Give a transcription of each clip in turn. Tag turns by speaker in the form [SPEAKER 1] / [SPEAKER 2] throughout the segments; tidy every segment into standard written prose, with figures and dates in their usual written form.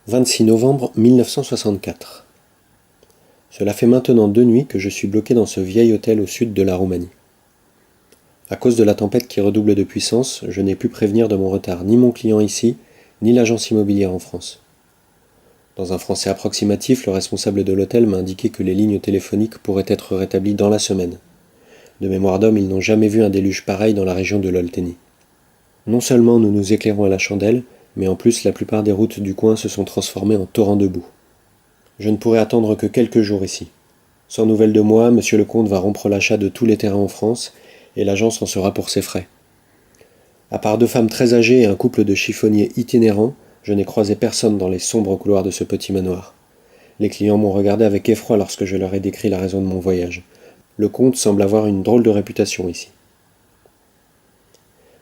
[SPEAKER 1] 26 novembre 1964. Cela fait maintenant 2 nuits que je suis bloqué dans ce vieil hôtel au sud de la Roumanie. À cause de la tempête qui redouble de puissance, je n'ai pu prévenir de mon retard ni mon client ici, ni l'agence immobilière en France. Dans un français approximatif, le responsable de l'hôtel m'a indiqué que les lignes téléphoniques pourraient être rétablies dans la semaine. De mémoire d'homme, ils n'ont jamais vu un déluge pareil dans la région de l'Olténie. Non seulement nous nous éclairons à la chandelle, mais en plus la plupart des routes du coin se sont transformées en torrents de boue. Je ne pourrai attendre que quelques jours ici. Sans nouvelles de moi, monsieur le comte va rompre l'achat de tous les terrains en France, et l'agence en sera pour ses frais. À part 2 femmes très âgées et un couple de chiffonniers itinérants, je n'ai croisé personne dans les sombres couloirs de ce petit manoir. Les clients m'ont regardé avec effroi lorsque je leur ai décrit la raison de mon voyage. Le comte semble avoir une drôle de réputation ici.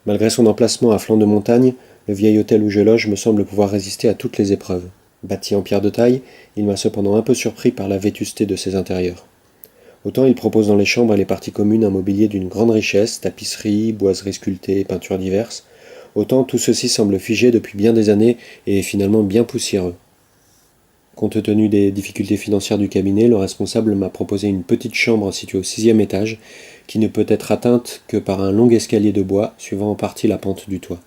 [SPEAKER 1] Malgré son emplacement à flanc de montagne, le vieil hôtel où je loge me semble pouvoir résister à toutes les épreuves. Bâti en pierre de taille, il m'a cependant un peu surpris par la vétusté de ses intérieurs. Autant il propose dans les chambres et les parties communes un mobilier d'une grande richesse, tapisseries, boiseries sculptées, peintures diverses, autant tout ceci semble figé depuis bien des années et est finalement bien poussiéreux. Compte tenu des difficultés financières du cabinet, le responsable m'a proposé une petite chambre située au 6e étage, qui ne peut être atteinte que par un long escalier de bois, suivant en partie la pente du toit.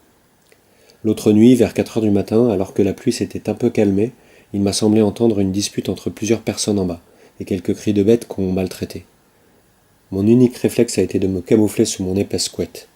[SPEAKER 1] L'autre nuit, vers 4 heures du matin, alors que la pluie s'était un peu calmée, il m'a semblé entendre une dispute entre plusieurs personnes en bas, et quelques cris de bêtes qu'on maltraitait. Mon unique réflexe a été de me camoufler sous mon épaisse couette.